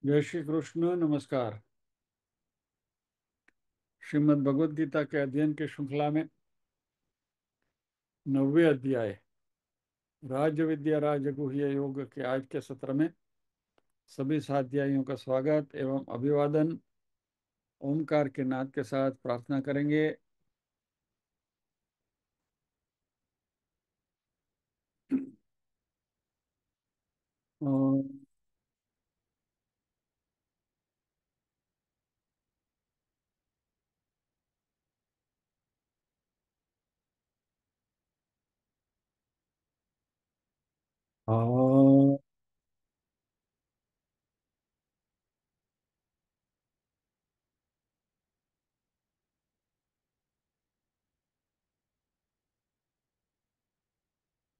जय श्री कृष्ण। नमस्कार। श्रीमद् भगवद गीता के अध्ययन के श्रृंखला में 9वें अध्याय राज विद्या राजगुह्य योग के आज के सत्र में सभी साध्यायियों का स्वागत एवं अभिवादन। ओमकार के नाद के साथ प्रार्थना करेंगे। ओम।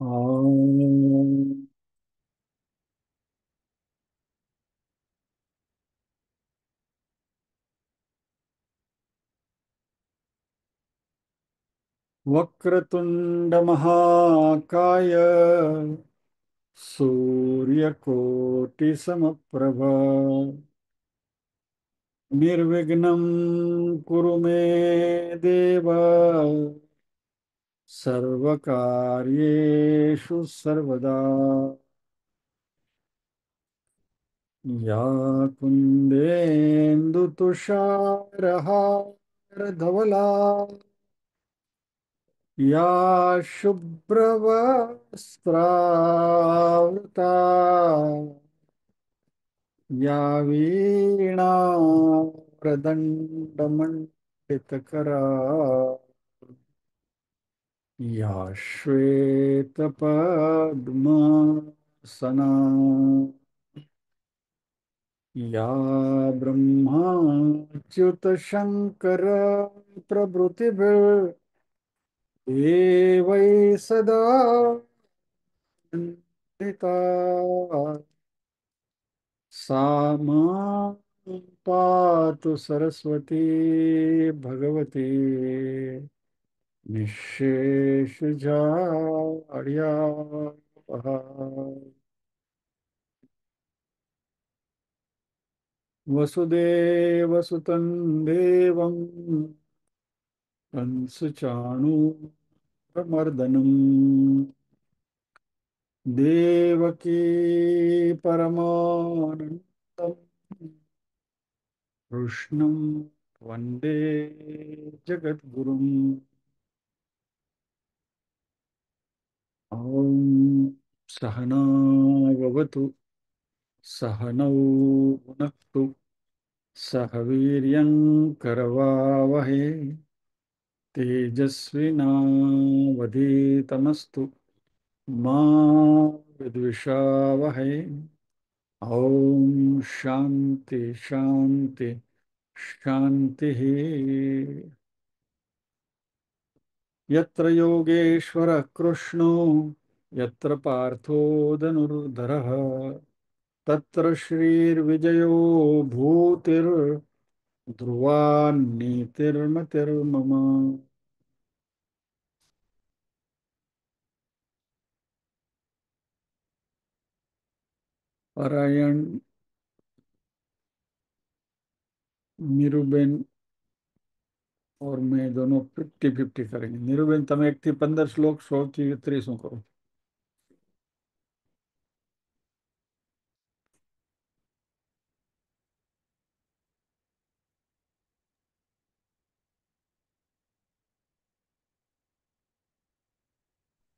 ओम। वक्रतुंड महाकाय सूर्यकोटि समप्रभ निर्विघ्नं कुरु मे देव सर्वकार्येषु सर्वदा। या कुन्देन्दु तुषारहारधवला या शुभ्रवस्त्रावृता या वीणा प्रदण्डमण्डितकरा या श्वेतपद्मासना या ब्रह्माच्युतशङ्कर प्रभृतिभिर्देवैः सदा वन्दिता। सा मां पातु सरस्वती भगवती निःशेषजाड्यापहा। वसुदेवसुतं देवं कंसचाणूरमर्दनम् देवकी परमानन्दं कृष्णं वन्दे जगद्गुरुम्। ॐ सहनाववतु सहनौ भुनक्तु सह वीर्यं करवावहै तेजस्विनावधीतमस्तु मा विद्विषावहै। ओम शांति शांति शांति। यत्र योगेश्वरः कृष्णो यत्र पार्थो धनुर्धरः तत्र श्रीर्विजयो भूतिर्ध्रुवा नीतिर्मतिर्मम। पारायण नीरुबेन और मैं दोनों 50-50 करेंगे। नीरुबेन તમે 1 થી 15 શ્લોક 16 થી 30 करो।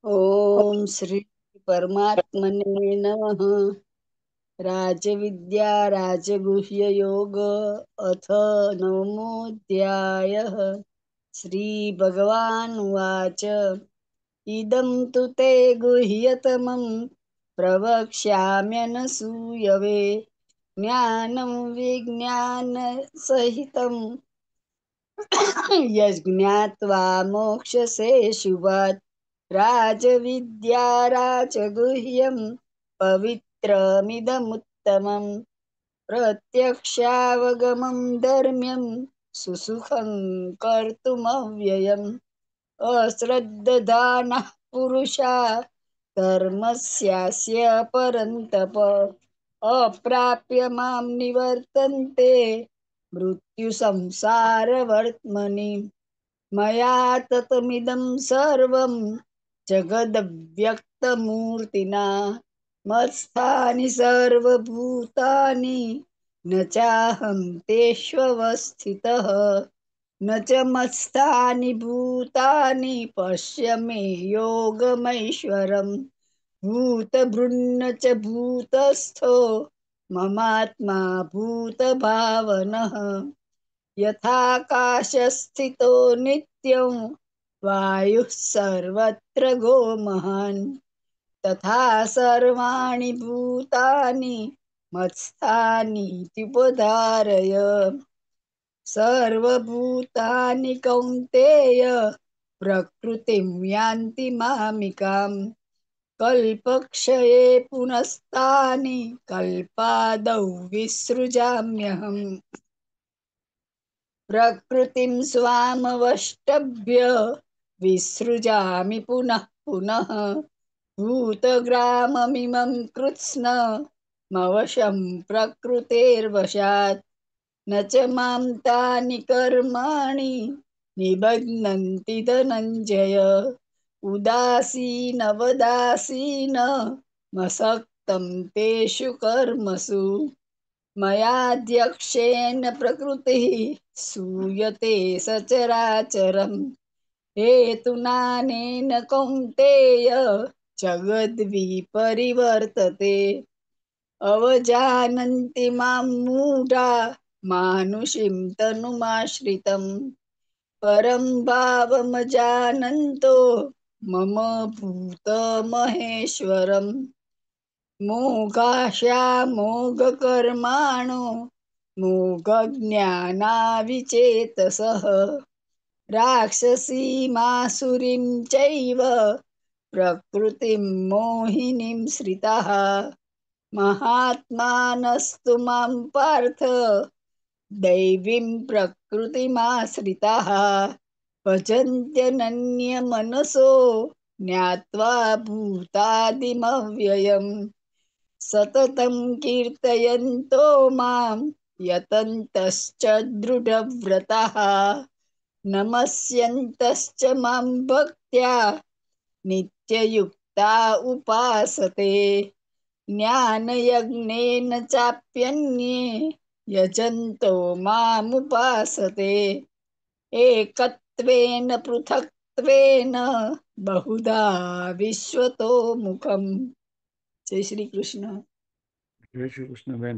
ओम श्री परमात्मने नमः। राजविद्या राजगुह्य योग अथ नवमोऽध्यायः। श्री भगवानुवाच इदं तु ते गुह्यतमं प्रवक्ष्याम्यनसूयवे ज्ञानं विज्ञानसहितं यज्ञात्वा मोक्षसे शुभात्। राजविद्या राजगुह्यं पवित्रमिदमुत्तमम् प्रत्यक्षावगमं धर्म्यं सुसुखं कर्तुमव्ययम्। अश्रद्धदानः पुरुषा धर्मस्यास्य परन्तप अप्राप्य मां निवर्तन्ते मृत्युसंसारवर्त्मनि मया ततमिदं सर्वं जगदव्यक्तमूर्तिना मत्स्थानि सर्वभूतानि न चाहं तेष्वस्थितः न च मत्स्थानि भूतानि पश्य मे योगमैश्वरम् भूतभृन्न च भूतस्थो ममात्मा भूतभावनः यथाकाशस्थितो नित्यं वायुः सर्वत्र गो महान् तथा सर्वाणि भूतानि मत्स्थानीत्युपधारय सर्वभूतानि कौन्तेय प्रकृतिं यान्ति मामिकाम् कल्पक्षये पुनस्तानि कल्पादौ विसृजाम्यहम् प्रकृतिं स्वामवष्टभ्य विसृजामि पुनः पुनः भूतग्राममिमं कृत्स्नमवशं प्रकृतेर्वशात् न च मां तानि कर्माणि निबध्नन्ति धनञ्जय उदासीनवदासीन मसक्तं तेषु कर्मसु मयाध्यक्षेण प्रकृतिः सूयते सचराचरम् हेतुनानेन कौन्तेय जगद्विपरिवर्तते अवजानन्ति मां मूढा मानुषीं तनुमाश्रितम् परं भावमजानन्तो मम भूतमहेश्वरम् मोघाशामोघकर्माणो मोघज्ञानाविचेतसः राक्षसीमासुरीं चैव प्रकृतिं मोहिनीं श्रिताः महात्मानस्तु मां पार्थ दैवीं प्रकृतिमाश्रिताः भजन्त्यनन्यमनसो ज्ञात्वा भूतादिमव्ययम् सततं कीर्तयन्तो मां यतन्तश्च दृढव्रताः नमस्यन्तश्च मां भक्त्या नित्ययुक्ता उपासते ज्ञानयज्ञेन चाप्यन्ये यजन्तो मामुपासते एकत्वेन पृथक्त्वेन बहुधा विश्वतो मुखम् जय श्री कृष्ण જય શ્રી કૃષ્ણ બેન.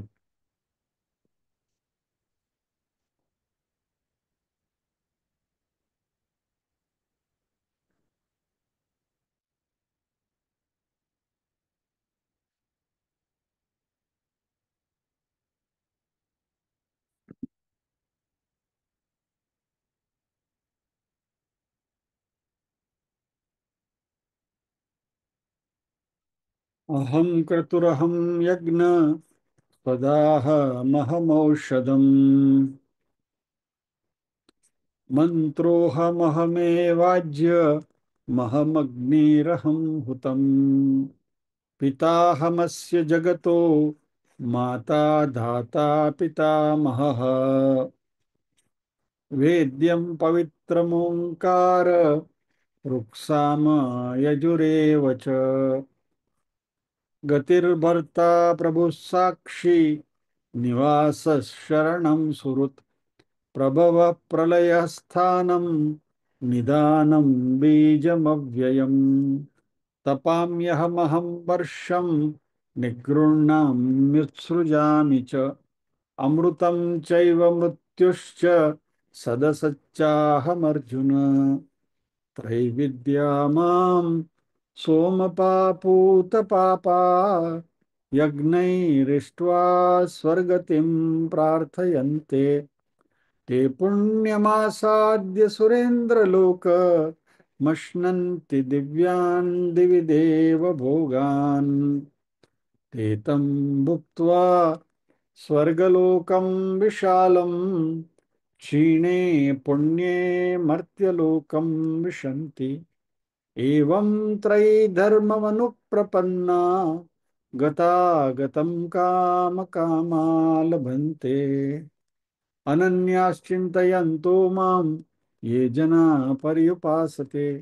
અહં ક્રતુરહં યજ્ઞ સદાહમહમૌષધમ મંત્રોહમહમેવાજ્ય મહમગ્નિરહં હુતમ પિતાહમસ્ય જગતો માતા ધાતા પિતામહઃ વેદ્યં પવિત્રમોંકાર રુક્ષામ યજુરેવ ચ ગતિર્ભર્તા પ્રભુઃ સાક્ષી નિવાસ શરણં સુહૃત પ્રભવ પ્રલયસ્થાનમ નિદાનમ બીજમવ્યયમ તપામ્યહમહં વર્ષં નિગૃહ્ણામ્યુત્સૃજામિ ચ અમૃતં ચૈવ મૃત્યુશ્ચ સદસચ્ચાહમર્જુન त्रैविद्या मां सोमपापूतपापा यज्ञैरिष्ट्वा स्वर्गतिं प्रार्थयन्ते ते पुण्यमासाद्य सुरेन्द्रलोक मश्नन्ति दिव्यान् दिवि देव भोगान् ते तं भुक्त्वा स्वर्गलोकं विशालम् क्षीणे पुण्ये मर्त्यलोकं विशन्ति एवं त्रयी धर्ममनुप्रपन्ना गतागतं कामकामा लभन्ते अनन्याश्चिन्तयन्तो मां ये जना पर्युपासते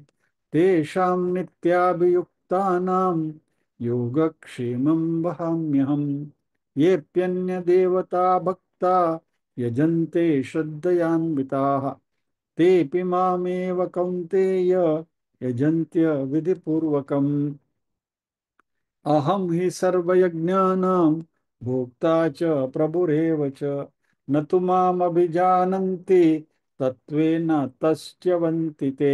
तेषां नित्याभियुक्तानां योगक्षेमं वहाम्यहम् येऽप्यन्यदेवता भक्ता यजन्ते श्रद्धयान्विताः तेऽपि मामेव कौन्तेय यजन्त्य विधिपूर्वकम् अहं हि सर्वयज्ञानां भोक्ता च प्रभुरेव च न तु मामभिजानन्ति तत्त्वेन तस्यवन्ति ते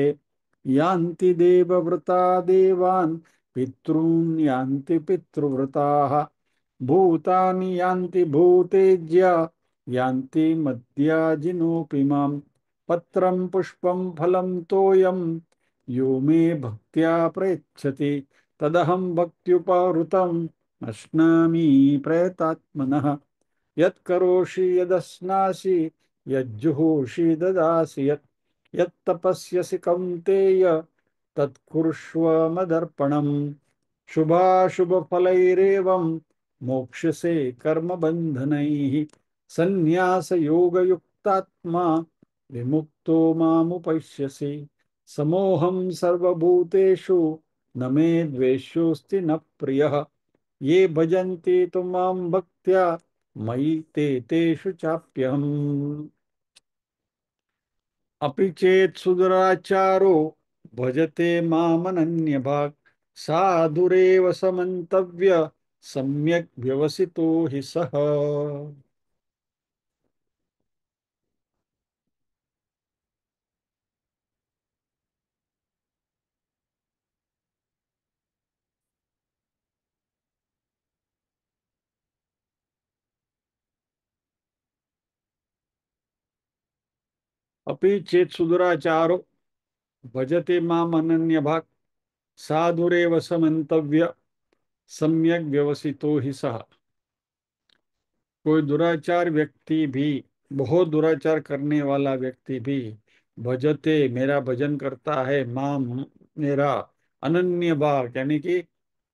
यान्ति देवव्रता देवान् पितॄन् यान्ति पितृव्रताः भूतानि यान्ति भूतेज्य यान्ति मद्याजिनोऽपि माम् पत्रं पुष्पं फलं तोयं यो मे भक्त्या प्रयच्छति तदहं भक्त्युपहृतम् अश्नामि प्रयतात्मनः यत्करोषि यदश्नासि यज्जुहोषि ददासि यत्तपस्यसि कौन्तेय तत्कुरुष्व मदर्पणम् शुभाशुभफलैरेवं मोक्ष्यसे कर्मबन्धनैः सन्न्यासयोगयुक्तात्मा विमुक्तो मामुपैष्यसि समोऽहं सर्वभूतेषु न मे द्वेष्योऽस्ति न प्रियः ये भजन्ति तु मां भक्त्या मयि ते तेषु चाप्यहम् अपि चेत् सुदुराचारो भजते मामनन्यभाक् साधुरेव समन्तव्य सम्यक् व्यवसितो हि सः अपि चेत् सुदुराचारो भजते मामनन्यभाक् साधुरेव समन्तव्य सम्यक व्यवसितो ही सह कोई दुराचार व्यक्ति भी बहुत दुराचार करने वाला व्यक्ति भी भजते मेरा भजन करता है माँ मेरा अनन्य भाग यानी कि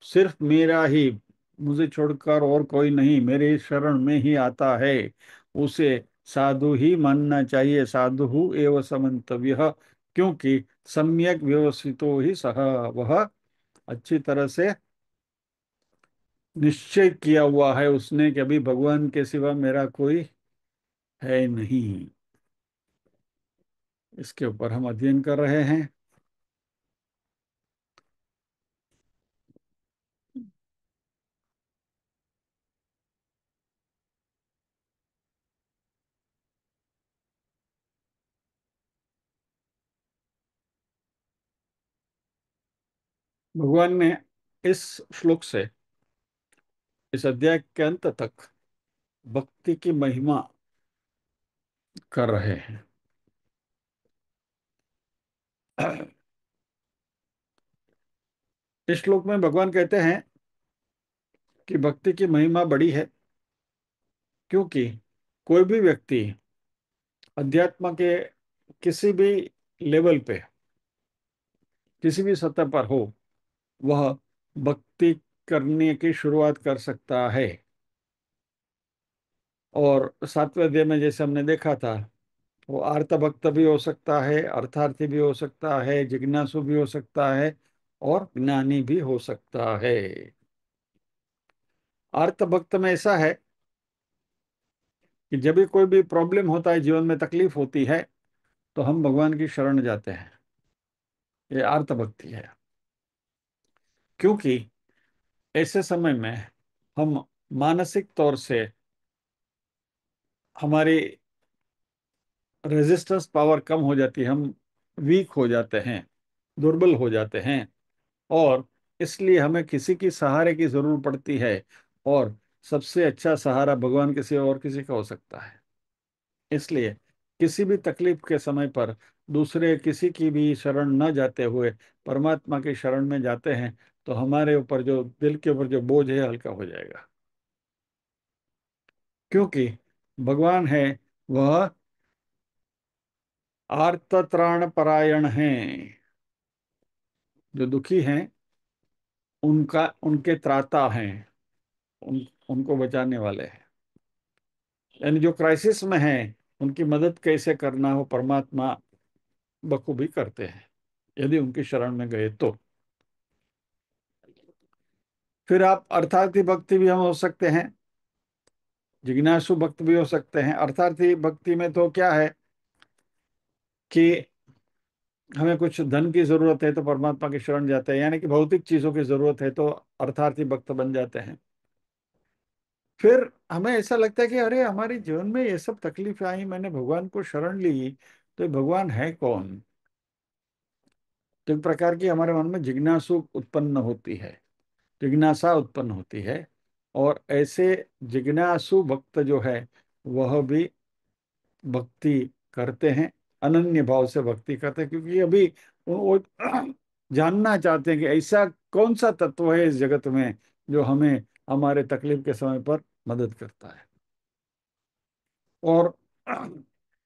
सिर्फ मेरा ही मुझे छोड़कर और कोई नहीं मेरे शरण में ही आता है उसे साधु ही मानना चाहिए साधु एव समन्तव्य क्योंकि सम्यक व्यवसितो ही सह वह अच्छी तरह से निश्चय किया हुआ है उसने कि अभी भगवान के सिवा मेरा कोई है नहीं। इसके ऊपर हम अध्ययन कर रहे हैं। भगवान ने इस श्लोक से इस अध्याय के अंत तक भक्ति की महिमा कर रहे हैं। इस श्लोक में भगवान कहते हैं कि भक्ति की महिमा बड़ी है क्योंकि कोई भी व्यक्ति अध्यात्म के किसी भी लेवल पे किसी भी सतह पर हो वह भक्ति करने की शुरुआत कर सकता है। और सातवें अध्याय में जैसे हमने देखा था वो आर्त भक्त भी हो सकता है अर्थार्थी भी हो सकता है जिज्ञासु भी हो सकता है और ज्ञानी भी हो सकता है। आर्त भक्त में ऐसा है कि जब भी कोई भी प्रॉब्लम होता है जीवन में तकलीफ होती है तो हम भगवान की शरण जाते हैं। ये आर्त भक्ति है क्योंकि ऐसे समय में हम मानसिक तौर से हमारी रेजिस्टेंस पावर कम हो जाती है हम वीक हो जाते हैं दुर्बल हो जाते हैं और इसलिए हमें किसी की सहारे की जरूरत पड़ती है। और सबसे अच्छा सहारा भगवान के सिवा और किसी का हो सकता है। इसलिए किसी भी तकलीफ के समय पर दूसरे किसी की भी शरण न जाते हुए परमात्मा की शरण में जाते हैं तो हमारे ऊपर जो दिल के ऊपर जो बोझ है हल्का हो जाएगा। क्योंकि भगवान है वह आर्त त्राण परायण है। जो दुखी हैं उनका उनके त्राता हैं उनको बचाने वाले हैं। यानी जो क्राइसिस में हैं उनकी मदद कैसे करना हो परमात्मा बखूबी करते हैं, यदि उनकी शरण में गए तो। फिर आप अर्थार्थी भक्ति भी हम हो सकते हैं, जिज्ञासु भक्त भी हो सकते हैं। अर्थार्थी भक्ति में तो क्या है कि हमें कुछ धन की जरूरत है तो परमात्मा की शरण जाते हैं, यानी कि भौतिक चीजों की जरूरत है तो अर्थार्थी भक्त बन जाते हैं। फिर हमें ऐसा लगता है कि अरे हमारे जीवन में ये सब तकलीफें आई, मैंने भगवान को शरण ली, तो ये भगवान है कौन? तो एक प्रकार की हमारे मन में जिज्ञासु उत्पन्न होती है, जिज्ञासा उत्पन्न होती है। और ऐसे जिज्ञासु भक्त जो है वह भी भक्ति करते हैं, अनन्य भाव से भक्ति करते हैं, क्योंकि अभी वो जानना चाहते हैं कि ऐसा कौन सा तत्व है इस जगत में जो हमें हमारे तकलीफ के समय पर मदद करता है। और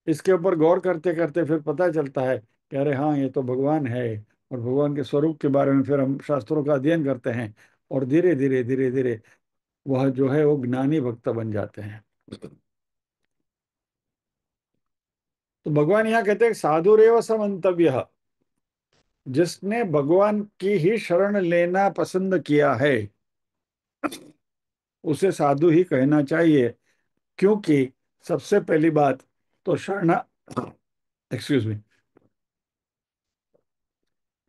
इसके ऊपर गौर करते करते फिर पता चलता है कि अरे हाँ, ये तो भगवान है। और भगवान के स्वरूप के बारे में फिर हम शास्त्रों का अध्ययन करते हैं, और धीरे धीरे धीरे धीरे वह जो है वो ज्ञानी भक्त बन जाते हैं। तो भगवान यहाँ कहते हैं साधुरेव समन्तव्य, जिसने भगवान की ही शरण लेना पसंद किया है उसे साधु ही कहना चाहिए। क्योंकि सबसे पहली बात तो एक्सक्यूज मी,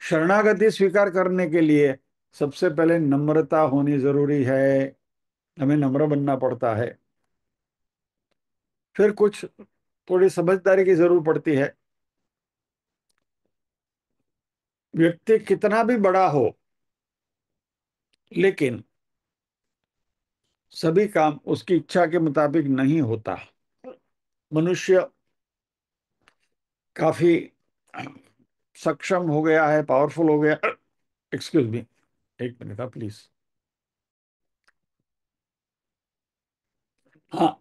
शरणागति स्वीकार करने के लिए सबसे पहले नम्रता होनी जरूरी है, हमें नम्र बनना पड़ता है। फिर कुछ थोड़ी समझदारी की जरूरत पड़ती है। व्यक्ति कितना भी बड़ा हो, लेकिन सभी काम उसकी इच्छा के मुताबिक नहीं होता। मनुष्य काफी सक्षम हो गया है, पावरफुल हो गया। एक्सक्यूज मी, एक मिनट आप प्लीज। हाँ,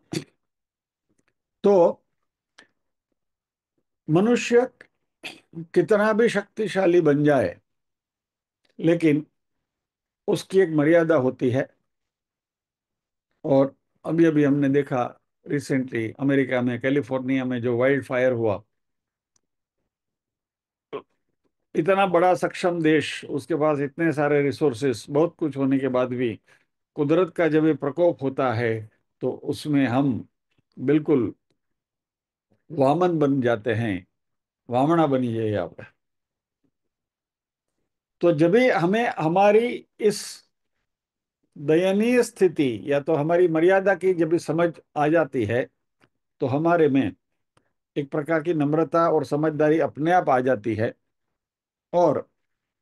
तो मनुष्य कितना भी शक्तिशाली बन जाए, लेकिन उसकी एक मर्यादा होती है। और अभी अभी हमने देखा, रिसेंटली अमेरिका में कैलिफोर्निया में जो वाइल्ड फायर हुआ, इतना बड़ा सक्षम देश, उसके पास इतने सारे रिसोर्सेस, बहुत कुछ होने के बाद भी कुदरत का जब ये प्रकोप होता है तो उसमें हम बिल्कुल वामन बन जाते हैं। वामना बनी जाइए आप। तो जब भी हमें हमारी इस दयनीय स्थिति या तो हमारी मर्यादा की जब भी समझ आ जाती है, तो हमारे में एक प्रकार की नम्रता और समझदारी अपने आप आ जाती है। और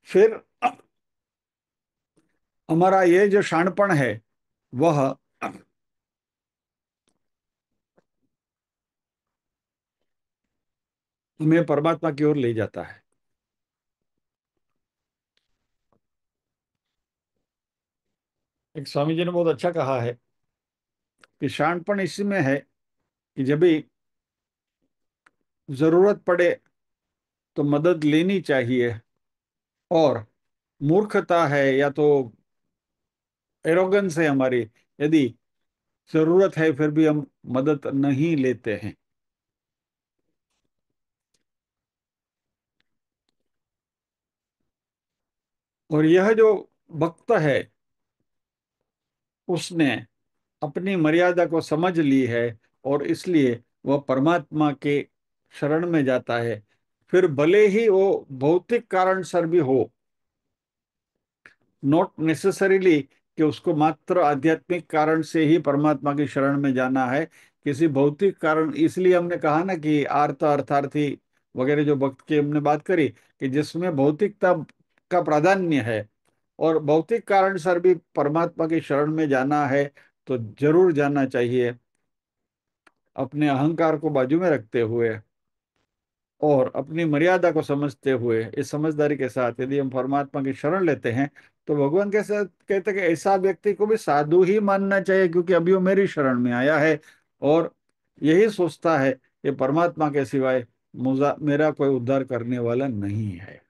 फिर हमारा ये जो शाणपण है वह हमें परमात्मा की ओर ले जाता है। एक स्वामी जी ने बहुत अच्छा कहा है कि शाणपण इसी में है कि जब भी जरूरत पड़े तो मदद लेनी चाहिए, और मूर्खता है या तो एरोगेंस है हमारी, यदि जरूरत है फिर भी हम मदद नहीं लेते हैं। और यह जो भक्त है उसने अपनी मर्यादा को समझ ली है, और इसलिए वह परमात्मा के शरण में जाता है। फिर भले ही वो भौतिक कारण सर भी हो, नॉट नेसेसरीली कि उसको मात्र आध्यात्मिक कारण से ही परमात्मा की शरण में जाना है, किसी भौतिक कारण। इसलिए हमने कहा ना कि आर्त अर्थार्थी वगैरह जो भक्त की हमने बात करी, कि जिसमें भौतिकता का प्राधान्य है और भौतिक कारण सर भी परमात्मा की शरण में जाना है, तो जरूर जाना चाहिए, अपने अहंकार को बाजू में रखते हुए और अपनी मर्यादा को समझते हुए। इस समझदारी के साथ यदि हम परमात्मा की शरण लेते हैं, तो भगवान के साथ कहते हैं कि ऐसा व्यक्ति को भी साधु ही मानना चाहिए, क्योंकि अभी वो मेरी शरण में आया है और यही सोचता है कि परमात्मा के सिवाय मुझा मेरा कोई उद्धार करने वाला नहीं है।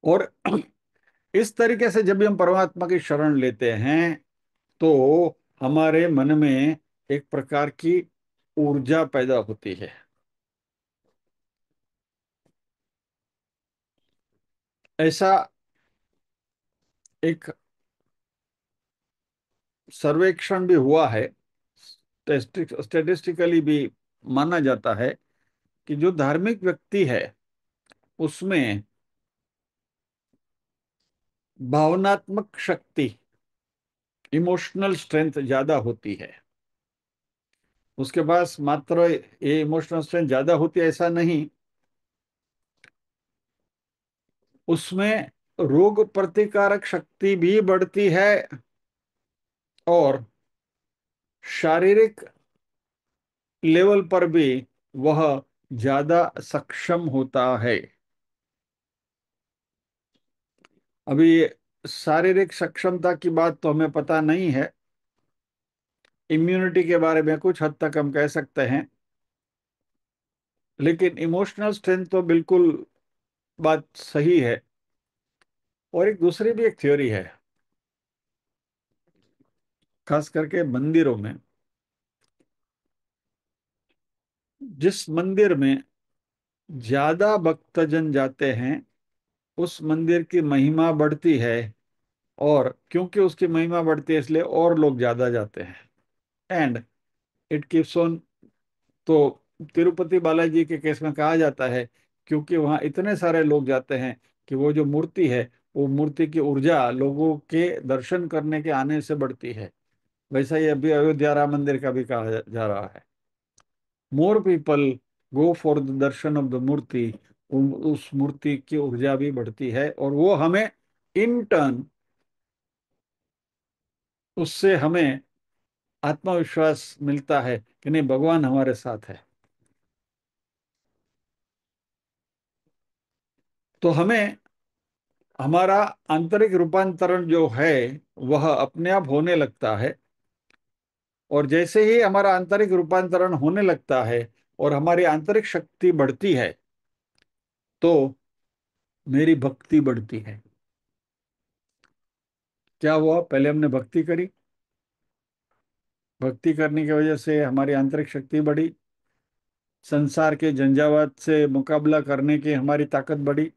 और इस तरीके से जब भी हम परमात्मा की शरण लेते हैं तो हमारे मन में एक प्रकार की ऊर्जा पैदा होती है। ऐसा एक सर्वेक्षण भी हुआ है, स्टेटिस्टिकली भी माना जाता है कि जो धार्मिक व्यक्ति है उसमें भावनात्मक शक्ति, इमोशनल स्ट्रेंथ ज्यादा होती है। उसके पास मात्र ये इमोशनल स्ट्रेंथ ज्यादा होती है ऐसा नहीं, उसमें रोग प्रतिकारक शक्ति भी बढ़ती है और शारीरिक लेवल पर भी वह ज्यादा सक्षम होता है। अभी शारीरिक सक्षमता की बात तो हमें पता नहीं है, इम्यूनिटी के बारे में कुछ हद तक हम कह सकते हैं, लेकिन इमोशनल स्ट्रेंथ तो बिल्कुल बात सही है। और एक दूसरी भी एक थ्योरी है, खास करके मंदिरों में। जिस मंदिर में ज्यादा भक्तजन जाते हैं उस मंदिर की महिमा बढ़ती है, और क्योंकि उसकी महिमा बढ़ती है इसलिए और लोग ज्यादा जाते हैं, एंड इट कीप्स ऑन। तो तिरुपति बालाजी के केस में कहा जाता है क्योंकि वहां इतने सारे लोग जाते हैं कि वो जो मूर्ति है, वो मूर्ति की ऊर्जा लोगों के दर्शन करने के आने से बढ़ती है। वैसा ही अभी अयोध्या राम मंदिर का भी कहा जा रहा है, more people go for the darshan of the murti. उस मूर्ति की ऊर्जा भी बढ़ती है और वो हमें इन टर्न, उससे हमें आत्मविश्वास मिलता है कि नहीं, भगवान हमारे साथ है। तो हमें हमारा आंतरिक रूपांतरण जो है वह अपने आप होने लगता है। और जैसे ही हमारा आंतरिक रूपांतरण होने लगता है और हमारी आंतरिक शक्ति बढ़ती है तो मेरी भक्ति बढ़ती है। क्या हुआ, पहले हमने भक्ति करी, भक्ति करने की वजह से हमारी आंतरिक शक्ति बढ़ी, संसार के झंझावात से मुकाबला करने की हमारी ताकत बढ़ी,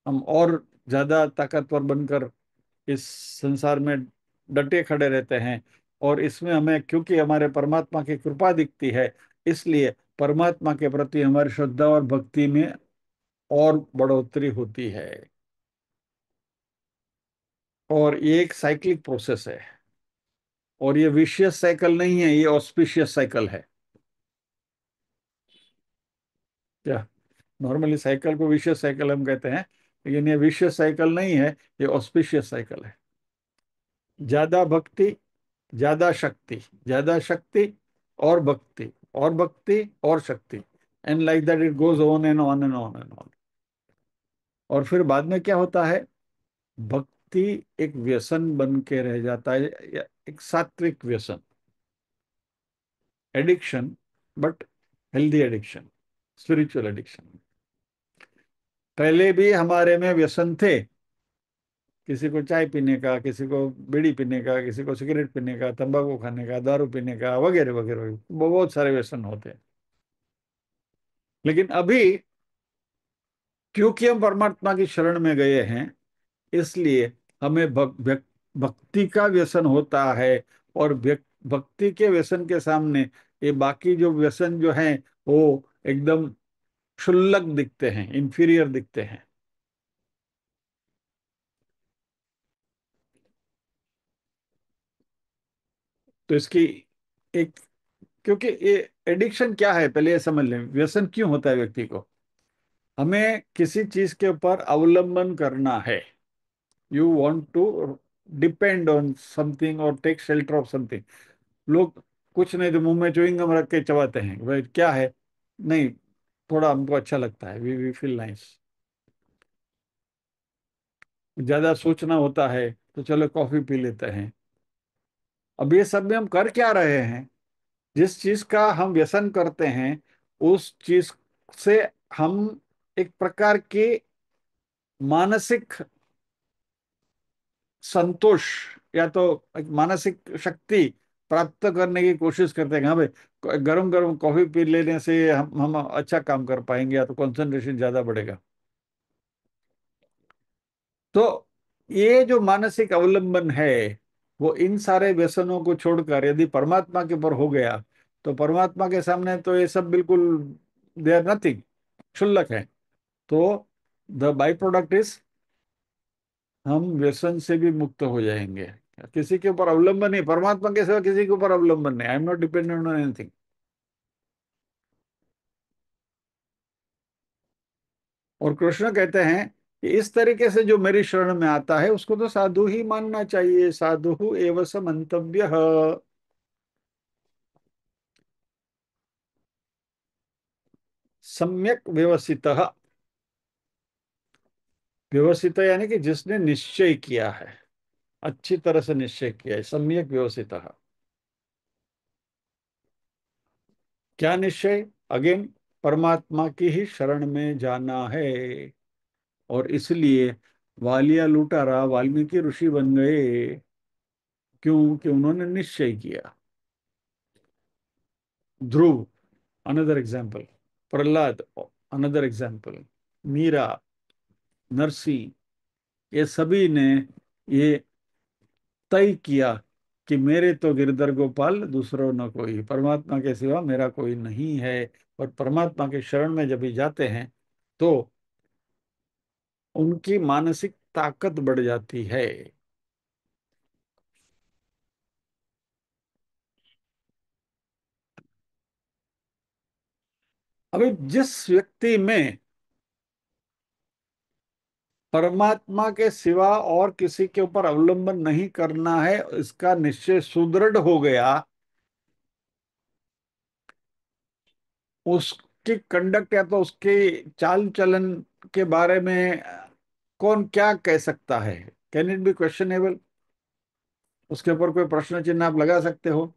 हम और ज्यादा ताकतवर बनकर इस संसार में डटे खड़े रहते हैं। और इसमें हमें क्योंकि हमारे परमात्मा की कृपा दिखती है, इसलिए परमात्मा के प्रति हमारी श्रद्धा और भक्ति में और बढ़ोतरी होती है। और ये एक साइक्लिक प्रोसेस है, और ये विशियस साइकिल नहीं है, ये ऑस्पिशियस साइकिल है। क्या, नॉर्मली साइकिल को विशियस साइकिल हम कहते हैं, लेकिन ये विशियस साइकिल नहीं है, ये ऑस्पिशियस साइकिल है। ज्यादा भक्ति, ज्यादा शक्ति, ज्यादा शक्ति और भक्ति, और भक्ति और शक्ति, and like that it goes on and on and on and on. और फिर बाद में क्या होता है, भक्ति एक व्यसन बन के रह जाता है, या एक सात्विक व्यसन, addiction, but healthy addiction, spiritual addiction. पहले भी हमारे में व्यसन थे, किसी को चाय पीने का, किसी को बीड़ी पीने का, किसी को सिगरेट पीने का, तंबाकू खाने का, दारू पीने का, वगैरह वगैरह, बहुत सारे व्यसन होते हैं। लेकिन अभी क्योंकि हम परमात्मा की शरण में गए हैं, इसलिए हमें भक्ति का व्यसन होता है। और भक्ति के व्यसन के सामने ये बाकी जो व्यसन जो हैं वो एकदम क्षुल्लक दिखते हैं, इंफीरियर दिखते हैं। तो इसकी एक, क्योंकि ये एडिक्शन क्या है पहले ये समझ लें, व्यसन क्यों होता है व्यक्ति को। हमें किसी चीज के ऊपर अवलंबन करना है, you want to depend on something और टेक शेल्टर ऑफ समथिंग। लोग कुछ नहीं तो मुंह में च्युइंगम रख के चबाते हैं, भाई क्या है, नहीं, थोड़ा हमको अच्छा लगता है, वी फील नाइस। ज्यादा सोचना होता है तो चलो कॉफी पी लेते हैं। अब ये सब में हम कर क्या रहे हैं, जिस चीज का हम व्यसन करते हैं उस चीज से हम एक प्रकार की मानसिक संतोष या तो एक मानसिक शक्ति प्राप्त करने की कोशिश करते हैं कि हाँ भाई गरम गरम कॉफी पी लेने से हम अच्छा काम कर पाएंगे या तो कंसंट्रेशन ज्यादा बढ़ेगा। तो ये जो मानसिक अवलंबन है वो इन सारे व्यसनों को छोड़कर यदि परमात्मा के ऊपर हो गया तो परमात्मा के सामने तो ये सब बिल्कुल दे आर नथिंग, क्षुल्लक है। तो द बाई प्रोडक्ट इज हम व्यसन से भी मुक्त हो जाएंगे। किसी के ऊपर अवलंबन नहीं, परमात्मा के सिवा किसी के ऊपर अवलंबन नहीं। I am not dependent on anything. और कृष्ण कहते हैं कि इस तरीके से जो मेरी शरण में आता है उसको तो साधु ही मानना चाहिए, साधु एव समन्तव्य। सम्यक व्यवसित, व्यवसित यानी कि जिसने निश्चय किया है, अच्छी तरह से निश्चय किया है, सम्यक व्यवसित। क्या निश्चय? अगेन, परमात्मा की ही शरण में जाना है। और इसलिए वालिया लुटारा वाल्मीकि ऋषि बन गए, क्योंकि उन्होंने निश्चय किया। Dhruv, another example. Prahlad, another example. Meera, Narsi, ये सभी ने ये तय किया कि मेरे तो गिरधर गोपाल, दूसरों न कोई, परमात्मा के सिवा मेरा कोई नहीं है। और परमात्मा के शरण में जब भी जाते हैं तो उनकी मानसिक ताकत बढ़ जाती है। अभी जिस व्यक्ति में परमात्मा के सिवा और किसी के ऊपर अवलंबन नहीं करना है, इसका निश्चय सुदृढ़ हो गया, उसकी कंडक्ट या तो उसके चाल चलन के बारे में कौन क्या कह सकता है? Can it be questionable? उसके ऊपर कोई प्रश्न चिन्ह आप लगा सकते हो।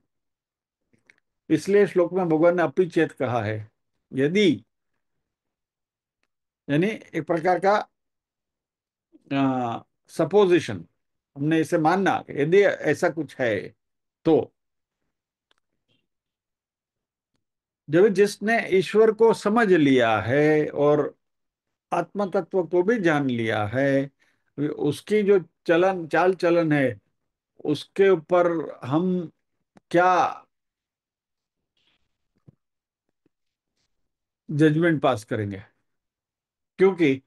इसलिए श्लोक में भगवान ने अपिचेत कहा है। यदि, यानी एक प्रकार का सपोजिशन, हमने इसे मानना कि यदि ऐसा कुछ है तो, जब जिसने ईश्वर को समझ लिया है और आत्म तत्व को भी जान लिया है, उसकी जो चलन चाल चलन है उसके ऊपर हम क्या जजमेंट पास करेंगे? क्योंकि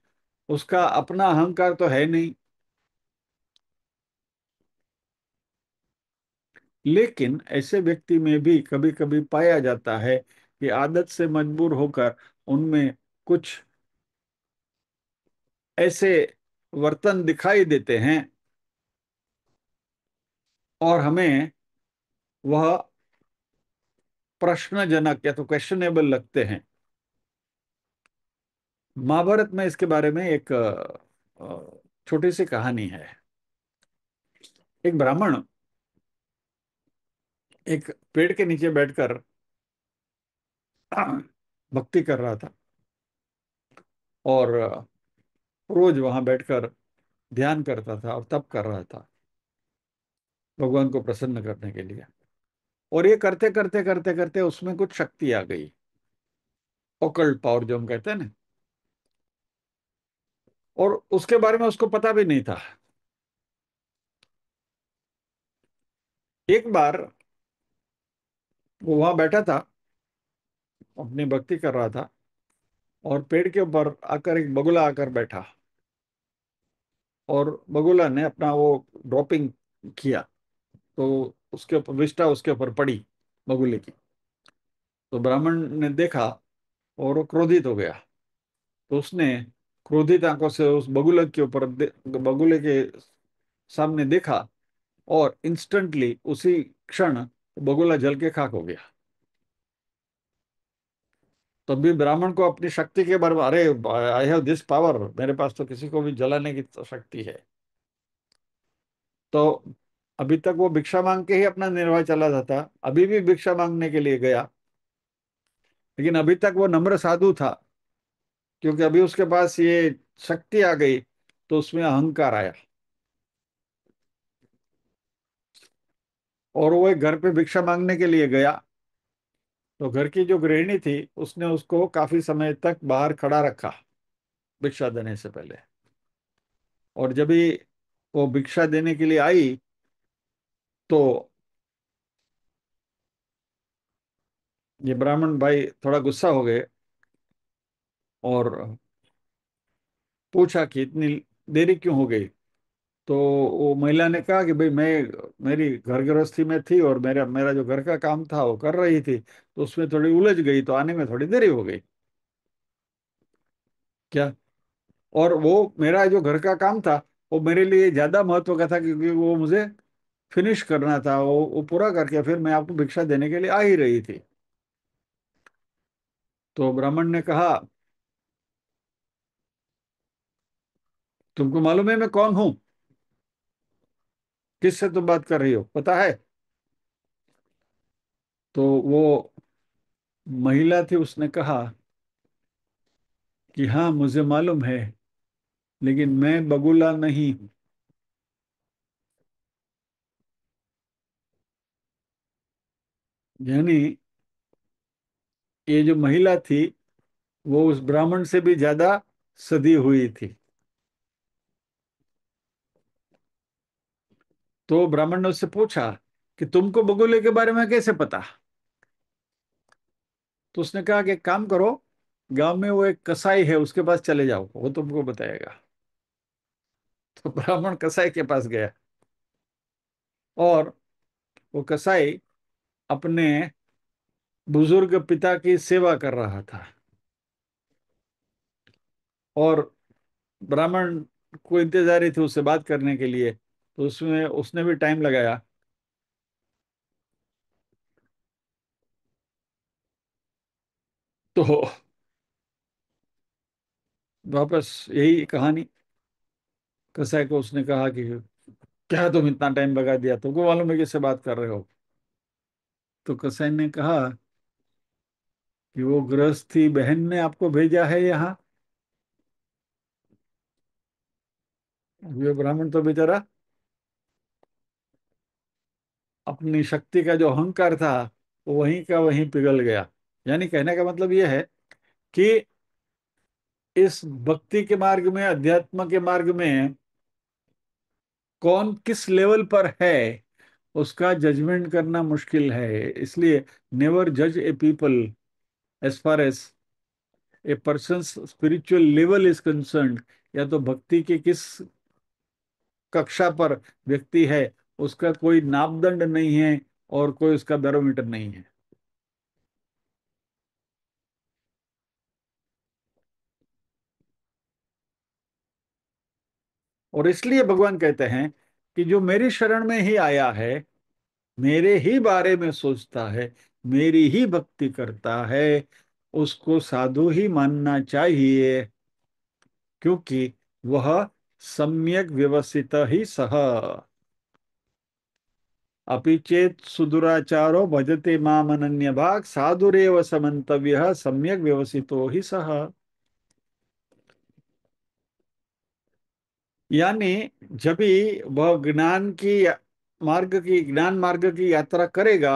उसका अपना अहंकार तो है नहीं। लेकिन ऐसे व्यक्ति में भी कभी कभी पाया जाता है कि आदत से मजबूर होकर उनमें कुछ ऐसे वर्तन दिखाई देते हैं और हमें वह प्रश्नजनक या तो क्वेश्चनेबल लगते हैं। महाभारत में इसके बारे में एक छोटी सी कहानी है। एक ब्राह्मण एक पेड़ के नीचे बैठकर भक्ति कर रहा था और रोज वहां बैठकर ध्यान करता था और तप कर रहा था भगवान को प्रसन्न करने के लिए। और ये करते करते करते करते उसमें कुछ शक्ति आ गई, ओकल्ट पावर जो हम कहते हैं ना। और उसके बारे में उसको पता भी नहीं था। एक बार वो वहां बैठा था, अपनी भक्ति कर रहा था, और पेड़ के ऊपर आकर एक बगुला आकर बैठा, और बगुला ने अपना वो ड्रॉपिंग किया, तो उसके ऊपर विष्ठा उसके ऊपर पड़ी बगुले की। तो ब्राह्मण ने देखा और वो क्रोधित हो गया। तो उसने क्रोधित आंखों से उस बगुले के ऊपर बगुले के सामने देखा, और इंस्टेंटली उसी क्षण बगुला जल के खाक हो गया। तभी ब्राह्मण को अपनी शक्ति के बारे में, अरे आई हैव दिस पावर, मेरे पास तो किसी को भी जलाने की तो शक्ति है। तो अभी तक वो भिक्षा मांग के ही अपना निर्वाह चला जाता, अभी भी भिक्षा मांगने के लिए गया, लेकिन अभी तक वो नम्र साधु था। क्योंकि अभी उसके पास ये शक्ति आ गई तो उसमें अहंकार आया। और वो एक घर पे भिक्षा मांगने के लिए गया। तो घर की जो गृहिणी थी उसने उसको काफी समय तक बाहर खड़ा रखा भिक्षा देने से पहले। और जब भी वो भिक्षा देने के लिए आई तो ये ब्राह्मण भाई थोड़ा गुस्सा हो गए और पूछा कि इतनी देरी क्यों हो गई। तो वो महिला ने कहा कि भाई मैं मेरी घर गृहस्थी में थी और मेरा मेरा जो घर का काम था वो कर रही थी, तो उसमें थोड़ी उलझ गई, तो आने में थोड़ी देरी हो गई। क्या? और वो मेरा जो घर का काम था वो मेरे लिए ज्यादा महत्व का था, क्योंकि वो मुझे फिनिश करना था, वो पूरा करके फिर मैं आपको भिक्षा देने के लिए आ ही रही थी। तो ब्राह्मण ने कहा, तुमको मालूम है मैं कौन हूं? किससे तुम बात कर रही हो, पता है? तो वो महिला थी, उसने कहा कि हाँ मुझे मालूम है, लेकिन मैं बगुला नहीं हूं। यानी ये जो महिला थी वो उस ब्राह्मण से भी ज्यादा सधी हुई थी। तो ब्राह्मण ने उससे पूछा कि तुमको बगुले के बारे में कैसे पता? तो उसने कहा कि एक काम करो, गांव में वो एक कसाई है उसके पास चले जाओ, वो तुमको बताएगा। तो ब्राह्मण कसाई के पास गया और वो कसाई अपने बुजुर्ग पिता की सेवा कर रहा था। और ब्राह्मण को इंतजारी थी उससे बात करने के लिए, तो उसमें उसने भी टाइम लगाया। तो वापस यही कहानी, कसाई को उसने कहा कि क्या तुम इतना टाइम लगा दिया, तुमको मालूम है किससे बात कर रहे हो? तो कसाई ने कहा कि वो गृहस्थी बहन ने आपको भेजा है यहाँ। ये ब्राह्मण तो बेचारा अपनी शक्ति का जो अहंकार था वो वहीं का वहीं पिघल गया। यानी कहने का मतलब ये है कि इस भक्ति के मार्ग में, अध्यात्म के मार्ग में कौन किस लेवल पर है उसका जजमेंट करना मुश्किल है। इसलिए नेवर जज a people as far as a person spiritual level is concerned. या तो भक्ति के किस कक्षा पर व्यक्ति है उसका कोई मापदंड नहीं है और कोई उसका बैरोमीटर नहीं है। और इसलिए भगवान कहते हैं कि जो मेरी शरण में ही आया है, मेरे ही बारे में सोचता है, मेरी ही भक्ति करता है, उसको साधु ही मानना चाहिए, क्योंकि वह सम्यक व्यवस्थित ही सह। अपि चेत सुदुराचारो भजते माम अनन्य भाग साधुरेव समन्तव्य सम्यक व्यवस्थितो ही सह। यानी जब भी वह ज्ञान मार्ग की यात्रा करेगा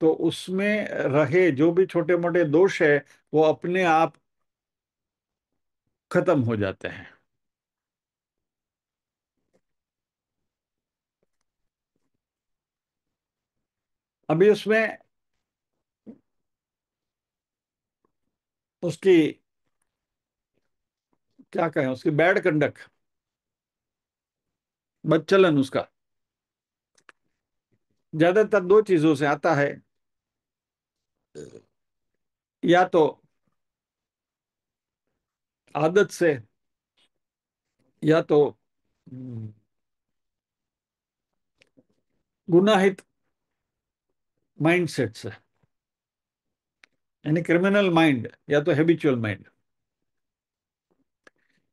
तो उसमें रहे जो भी छोटे मोटे दोष है वो अपने आप खत्म हो जाते हैं। अभी उसमें उसकी क्या कहें, उसकी बैड कंडक्ट, बदचलन उसका ज्यादातर दो चीजों से आता है। या तो आदत से, या तो गुनाहित माइंडसेट से, यानी क्रिमिनल माइंड या तो हैबिचुअल माइंड।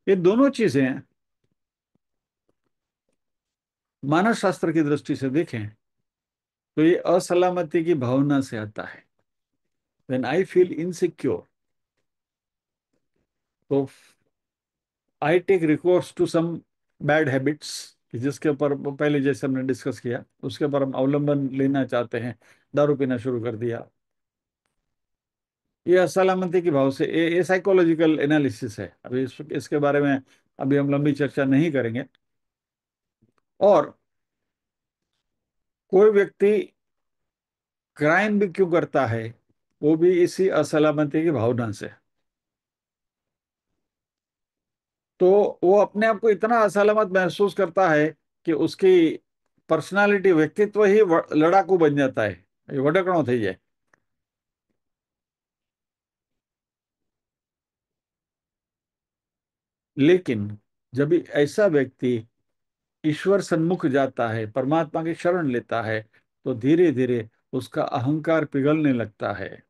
ये दोनों चीजें मानव शास्त्र की दृष्टि से देखें तो ये असलामती की भावना से आता है। व्हेन आई फील इनसिक्योर, तो I take recourse to some bad habits, कि जिसके ऊपर पहले जैसे हमने डिस्कस किया उसके ऊपर हम अवलंबन लेना चाहते हैं, दारू पीना शुरू कर दिया, ये असलामती के भाव से, ये साइकोलॉजिकल एनालिसिस है। अभी इसके बारे में अभी हम लंबी चर्चा नहीं करेंगे। और कोई व्यक्ति क्राइम भी क्यों करता है, वो भी इसी असलामती की भावना से। तो वो अपने आप को इतना असलामत महसूस करता है कि उसकी पर्सनालिटी, व्यक्तित्व ही लड़ाकू बन जाता है, ये वडकणो થઈ જાય। लेकिन जब भी ऐसा व्यक्ति ईश्वर सन्मुख जाता है, परमात्मा की शरण लेता है, तो धीरे धीरे उसका अहंकार पिघलने लगता है।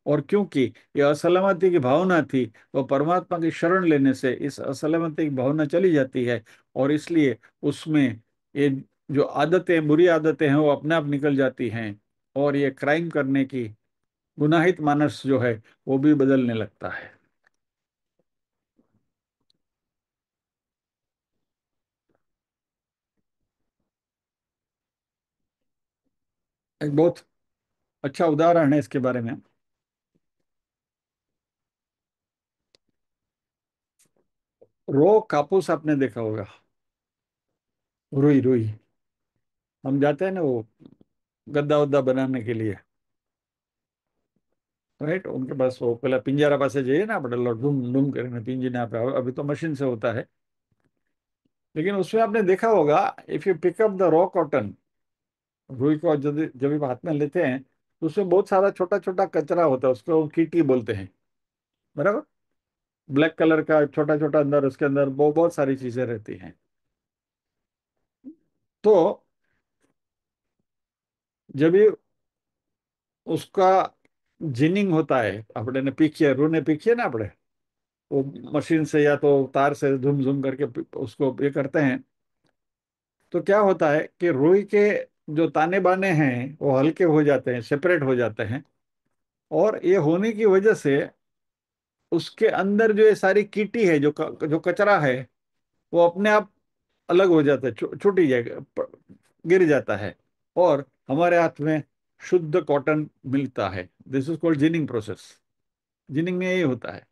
और क्योंकि ये असलामती की भावना थी, तो परमात्मा की शरण लेने से इस असलामती की भावना चली जाती है। और इसलिए उसमें ये जो आदतें, बुरी आदतें हैं, वो अपने आप निकल जाती हैं। और ये क्राइम करने की गुनाहित मानस जो है वो भी बदलने लगता है। एक बहुत अच्छा उदाहरण है इसके बारे में। रो कापूस आपने देखा होगा, रुई रुई। हम जाते हैं ना वो गद्दा वद्दा बनाने के लिए, राइट, उनके पास वो पहले पिंजरा पास जाइए ना, આપણે ડૂમ ડૂમ કરીને पिंजरे पे, अभी तो मशीन से होता है। लेकिन उसमें आपने देखा होगा, if you pick up the raw cotton, रुई को जब जब भी हाथ में लेते हैं तो उसमें बहुत सारा छोटा छोटा कचरा होता है, उसको कीटी बोलते हैं, बराबर। ब्लैक कलर का छोटा छोटा अंदर, उसके अंदर बहुत बहुत सारी चीजें रहती हैं। तो जब भी उसका जिनिंग होता है, अपने ने पीखिए, रू ने पीखिए ना अपने, वो मशीन से या तो तार से झुम झुम करके उसको ये करते हैं। तो क्या होता है कि रुई के जो ताने बाने हैं वो हल्के हो जाते हैं, सेपरेट हो जाते हैं। और ये होने की वजह से उसके अंदर जो ये सारी कीटी है, जो कचरा है, वो अपने आप अलग हो जाता है, छूट ही जाएगा, गिर जाता है। और हमारे हाथ में शुद्ध कॉटन मिलता है। This is called ginning process. Ginning में यही होता है,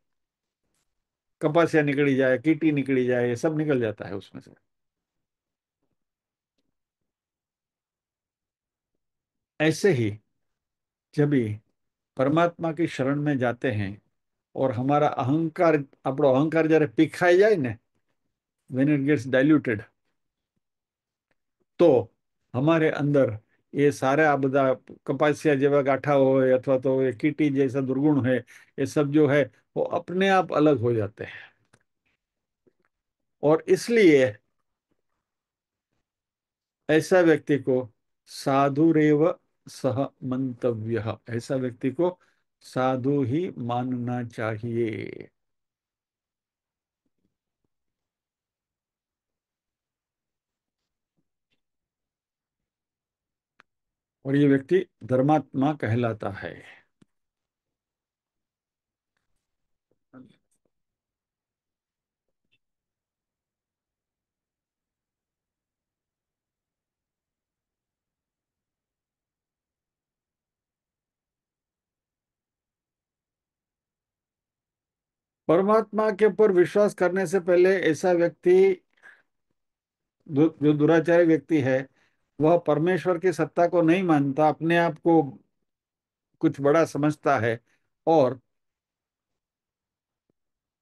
कपासिया निकली जाए, कीटी निकली जाए, ये सब निकल जाता है उसमें से। ऐसे ही जब भी परमात्मा की शरण में जाते हैं और हमारा अहंकार, આપણો अहंकार जયારે पीखाई जाए ने, when it gets diluted, तो हमारे अंदर ये सारे आ બધા कपासिया જેવા ગાંઠા હોય अथवा तो ये कीटी जैसा दुर्गुण है, ये सब जो है वो अपने आप अलग हो जाते हैं। और इसलिए ऐसा व्यक्ति को साधुरेव सह मंतव्य, ऐसा व्यक्ति को साधु ही मानना चाहिए। और ये व्यक्ति धर्मात्मा कहलाता है। परमात्मा के ऊपर विश्वास करने से पहले ऐसा व्यक्ति, जो दुराचारी व्यक्ति है, वह परमेश्वर की सत्ता को नहीं मानता, अपने आप को कुछ बड़ा समझता है। और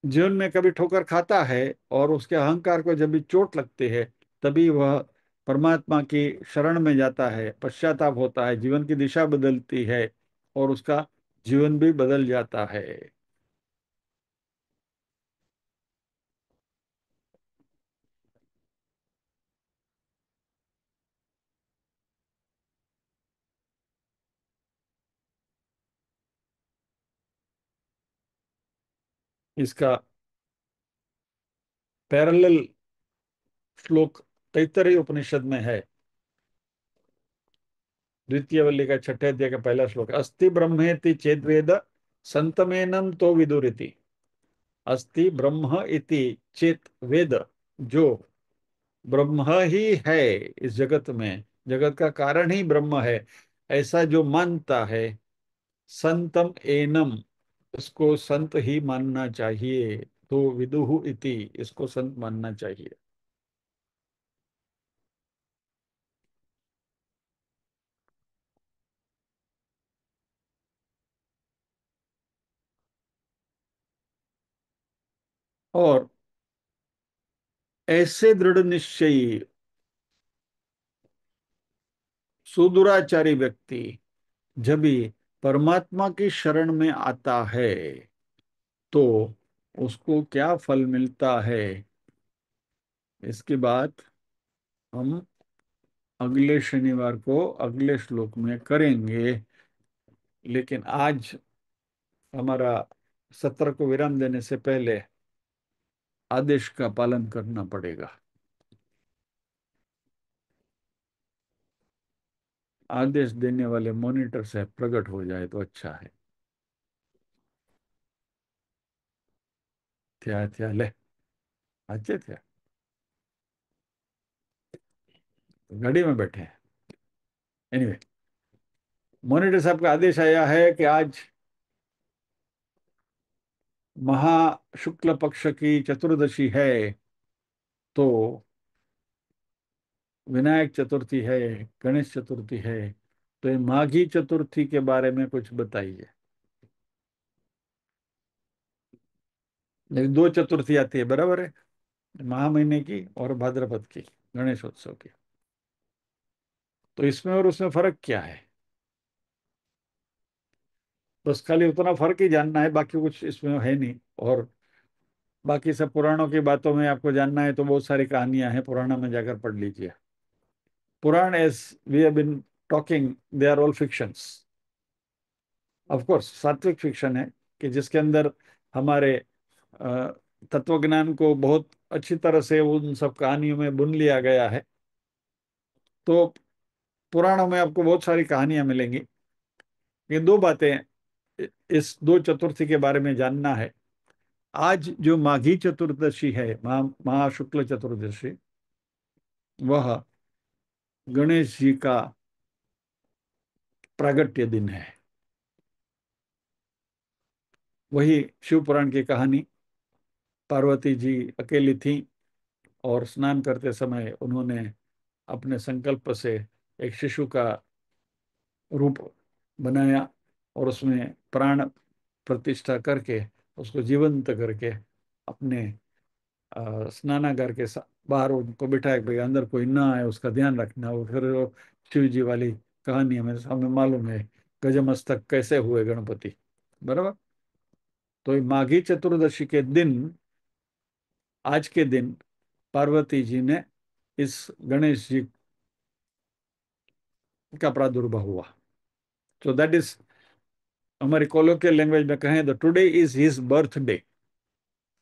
जीवन में कभी ठोकर खाता है और उसके अहंकार को जब भी चोट लगती है, तभी वह परमात्मा की शरण में जाता है, पश्चाताप होता है, जीवन की दिशा बदलती है और उसका जीवन भी बदल जाता है। इसका पैरेलल श्लोक तैत्तरीय उपनिषद में है। द्वितीय वल्ली का छठे अध्याय का पहला श्लोक, अस्ति ब्रह्मेति चेद्वेद संतमेनं तो विदुरिति। अस्ति ब्रह्म इति चेत वेद, जो ब्रह्म ही है इस जगत में, जगत का कारण ही ब्रह्म है, ऐसा जो मानता है, संतम एनम, इसको संत ही मानना चाहिए। तो विदुहु इति, इसको संत मानना चाहिए। और ऐसे दृढ़ निश्चयी सुदुराचारी व्यक्ति जब भी परमात्मा की शरण में आता है तो उसको क्या फल मिलता है, इसकी बात हम अगले शनिवार को अगले श्लोक में करेंगे। लेकिन आज हमारा सत्र को विराम देने से पहले आदेश का पालन करना पड़ेगा। आदेश देने वाले मॉनिटर से प्रकट हो जाए तो अच्छा है। थया थया ले, अच्छे थे, गाड़ी में बैठे हैं। एनीवे, मॉनिटर साहब का आदेश आया है कि आज महा शुक्ल पक्ष की चतुर्दशी है, तो विनायक चतुर्थी है, गणेश चतुर्थी है, तो ये माघी चतुर्थी के बारे में कुछ बताइए। दो चतुर्थी आती है, बराबर है, महा महीने की और भाद्रपद की, गणेश उत्सव की। तो इसमें और उसमें फर्क क्या है? बस खाली उतना फर्क ही जानना है, बाकी कुछ इसमें है नहीं। और बाकी सब पुराणों की बातों में आपको जानना है तो बहुत सारी कहानियां हैं, पुराणों में जाकर पढ़ लीजिए। Purana, as we have been talking, they are all fictions. Of course सात्विक फिक्शन है कि जिसके अंदर हमारे अ, तत्वज्ञान को बहुत अच्छी तरह से उन सब कहानियों में बुन लिया गया है। तो पुराणों में आपको बहुत सारी कहानियां मिलेंगी। ये दो बातें इस दो चतुर्थी के बारे में जानना है। आज जो माघी चतुर्दशी है, महाशुक्ल चतुर्दशी, वह गणेश जी का प्रागट्य दिन है। वही शिव पुराण की कहानी, पार्वती जी अकेली थी और स्नान करते समय उन्होंने अपने संकल्प से एक शिशु का रूप बनाया और उसमें प्राण प्रतिष्ठा करके उसको जीवंत करके अपने स्नानागार के बाहर उनको बिठाया कि भाई अंदर कोई ना आए, उसका ध्यान रखना। और फिर वो शिव जी वाली कहानी हमें मालूम है, गजमस्तक कैसे हुए गणपति, बराबर। तो ये माघी चतुर्दशी के दिन, आज के दिन, पार्वती जी ने इस गणेश जी का प्रादुर्भाव हुआ। सो दैट इज, हमारी कोलोकियल लैंग्वेज में कहें तो टुडे इज हिज बर्थडे।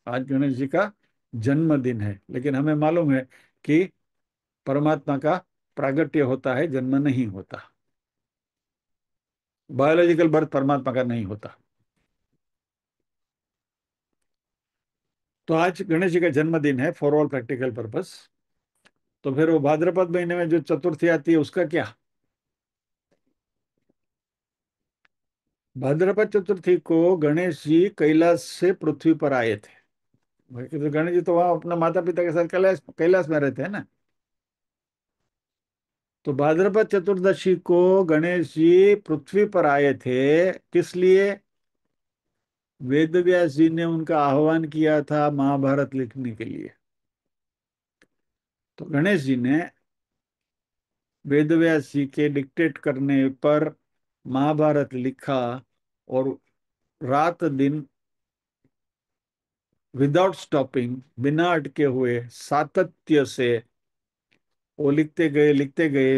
आज गणेश जी का जन्मदिन है। लेकिन हमें मालूम है कि परमात्मा का प्रागट्य होता है, जन्म नहीं होता। बायोलॉजिकल बर्थ परमात्मा का नहीं होता। तो आज गणेश जी का जन्मदिन है फॉर ऑल प्रैक्टिकल पर्पस। तो फिर वो भाद्रपद महीने में जो चतुर्थी आती है उसका क्या? भाद्रपद चतुर्थी को गणेश जी कैलाश से पृथ्वी पर आए थे। भाई, तो गणेश जी तो वहां अपना माता पिता के साथ कैलाश कैलाश में रहते हैं ना। तो भाद्रपद चतुर्दशी को गणेश जी पृथ्वी पर आए थे, किस लिए? वेद व्यास जी ने उनका आह्वान किया था महाभारत लिखने के लिए। तो गणेश जी ने वेद व्यास जी के डिक्टेट करने पर महाभारत लिखा। और रात दिन विदाउट स्टॉपिंग, बिना अटके हुए, सातत्य से वो लिखते गए,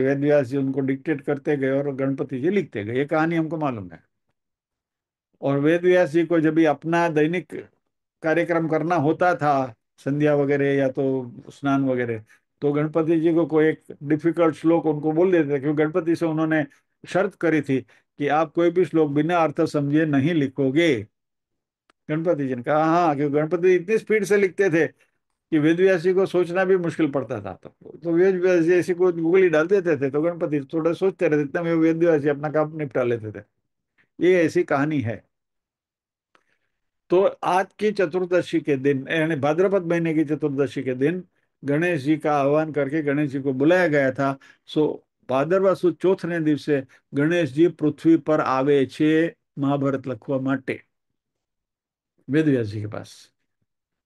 वेद व्यास जी उनको डिक्टेट करते गए और गणपति जी लिखते गए। ये कहानी हमको मालूम है। और वेद व्यास जी को जब भी अपना दैनिक कार्यक्रम करना होता था, संध्या वगैरह या तो स्नान वगैरह, तो गणपति जी को कोई एक डिफिकल्ट श्लोक उनको बोल देते थे, क्योंकि गणपति से उन्होंने शर्त करी थी कि आप कोई भी श्लोक बिना अर्थ समझे नहीं लिखोगे। गणपति जी ने कहा हाँ, क्योंकि गणपति इतनी स्पीड से लिखते थे कि वेद व्यासी को सोचना भी मुश्किल पड़ता था। तो वेद व्यासी ऐसी को गूगली डाल देते थे तो गणपति थोड़ा सोचते रहते, इतना में वेद व्यासी अपना काम निपटा लेते थे। ये ऐसी कहानी है। तो आज की चतुर्दशी के दिन, यानी भाद्रपद महीने की चतुर्दशी के दिन, गणेश जी का आह्वान करके गणेश जी को बुलाया गया था। सो ભાદરવા સુદ ચોથને દિવસે ગણેશજી પૃથ્વી પર આવે છે महाभारत લખવા માટે वेदव्यास जी के पास।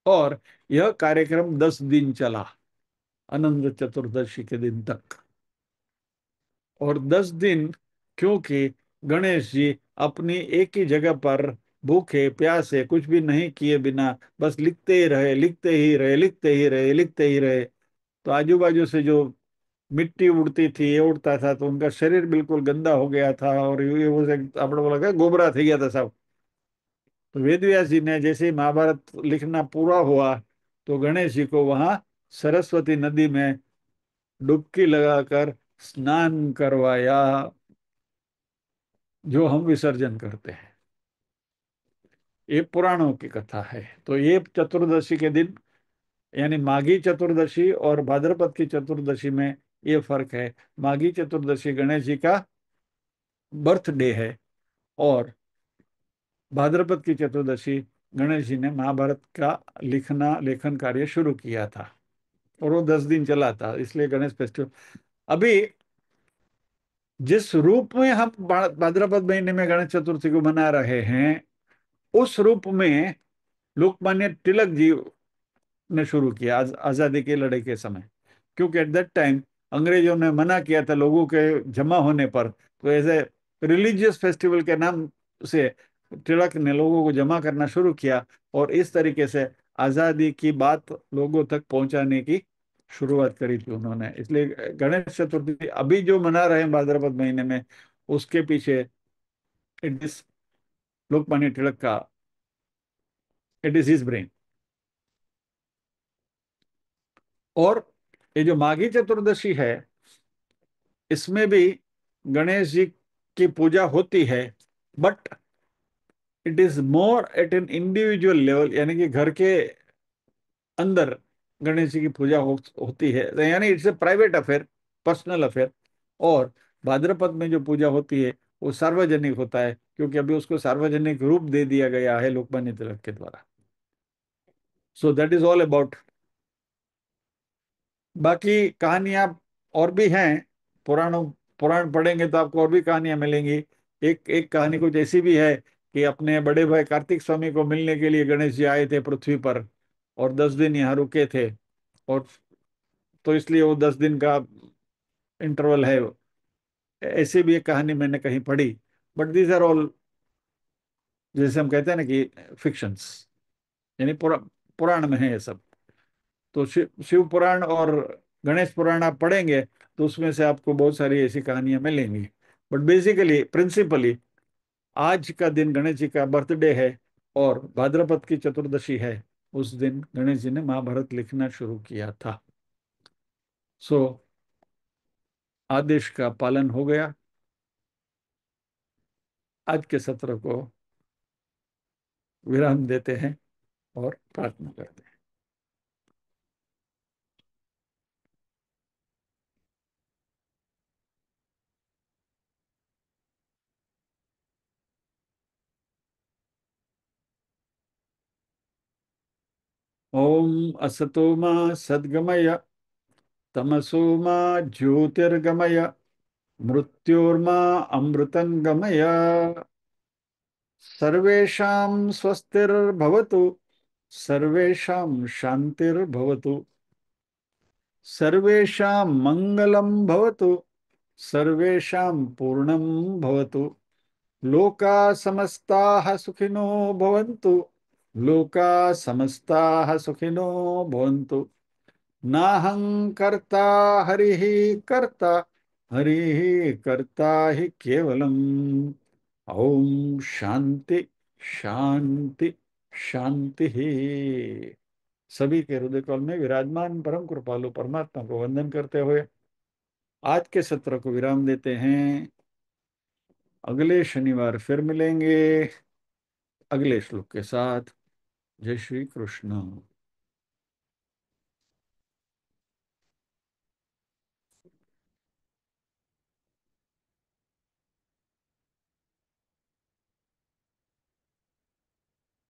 और यह कार्यक्रम 10 दिन चला, अनंत चतुर्दशी के दिन तक। और 10 दिन, क्योंकि गणेश जी अपनी एक ही जगह पर भूखे प्यासे कुछ भी नहीं किए बिना बस लिखते ही रहे, लिखते ही रहे, लिखते ही रहे, लिखते ही रहे। तो आजू बाजू से जो मिट्टी उड़ती थी, ये उड़ता था, तो उनका शरीर बिल्कुल गंदा हो गया था और ये वो આપણે बोला क्या गोबरा થઈ ગયા था सब। तो वेदव्यास जी ने जैसे ही महाभारत लिखना पूरा हुआ तो गणेश जी को वहां सरस्वती नदी में डुबकी लगाकर स्नान करवाया, जो हम विसर्जन करते हैं। ये पुराणों की कथा है। तो ये चतुर्दशी के दिन, यानी माघी चतुर्दशी और भाद्रपद की चतुर्दशी में ये फर्क है। माघी चतुर्दशी गणेश जी का बर्थडे है, और भाद्रपद की चतुर्दशी गणेश जी ने महाभारत का लेखन कार्य शुरू किया था, और वो 10 दिन चला था, इसलिए गणेश फेस्टिवल। अभी जिस रूप में हम भाद्रपद महीने में गणेश चतुर्थी को मना रहे हैं, उस रूप में लोकमान्य तिलक जी ने शुरू किया आजादी की लड़ाई के समय। क्योंकि एट दैट टाइम अंग्रेजों ने मना किया था लोगों के जमा होने पर, तो ऐसे रिलीजियस फेस्टिवल के नाम से तिलक ने लोगों को जमा करना शुरू किया, और इस तरीके से आजादी की बात लोगों तक पहुंचाने की शुरुआत करी थी उन्होंने। इसलिए गणेश चतुर्थी अभी जो मना रहे हैं भाद्रपद महीने में, उसके पीछे इट इज लोकमान्य तिलक का, इट इज हिज ब्रेन। और ये जो माघी चतुर्दशी है, इसमें भी गणेश जी की पूजा होती है, but it is more at an individual level, यानी कि घर के अंदर गणेश जी की पूजा होती है, तो यानी it's a private affair, personal affair. और भाद्रपद में जो पूजा होती है वो सार्वजनिक होता है, क्योंकि अभी उसको सार्वजनिक रूप दे दिया गया है लोकमान्य तिलक के द्वारा। So that is all about. बाकी कहानियां और भी हैं, पुराणों पुराण पढ़ेंगे तो आपको और भी कहानियां मिलेंगी। एक एक कहानी कुछ ऐसी भी है कि अपने बड़े भाई कार्तिक स्वामी को मिलने के लिए गणेश जी आए थे पृथ्वी पर, और 10 दिन यहाँ रुके थे। और तो इसलिए वो 10 दिन का इंटरवल है। ऐसी भी एक कहानी मैंने कहीं पढ़ी। बट दीज आर ऑल, जैसे हम कहते हैं ना कि फिक्शंस, यानी पुराण में है ये सब। तो शिव पुराण और गणेश पुराण आप पढ़ेंगे तो उसमें से आपको बहुत सारी ऐसी कहानियां मिलेंगी। बट बेसिकली प्रिंसिपली आज का दिन गणेश जी का बर्थडे है, और भाद्रपद की चतुर्दशी है। उस दिन गणेश जी ने महाभारत लिखना शुरू किया था। सो आदेश का पालन हो गया। आज के सत्र को विराम देते हैं और प्रार्थना करते हैं। ओम असतो मा सद्गमय, तमसो मा ज्योतिर्गमय, मृत्योर्मा अमृतंगमय। सर्वेषां स्वस्तिर्भवतु, सर्वेषां शान्तिर्भवतु, सर्वेषां मङ्गलं भवतु, सर्वेषां पूर्णं भवतु। लोका समस्ताः सुखिनो भवन्तु, लोका समस्ताः सुखिनो भवन्तु। नाहं कर्ता हरिः कर्ता, हरिः कर्ता हि केवलम्। ओम शांति शांति शांति ही। सभी के हृदय कमल में विराजमान परम कृपालु परमात्मा को वंदन करते हुए आज के सत्र को विराम देते हैं। अगले शनिवार फिर मिलेंगे अगले श्लोक के साथ। जय श्री कृष्ण।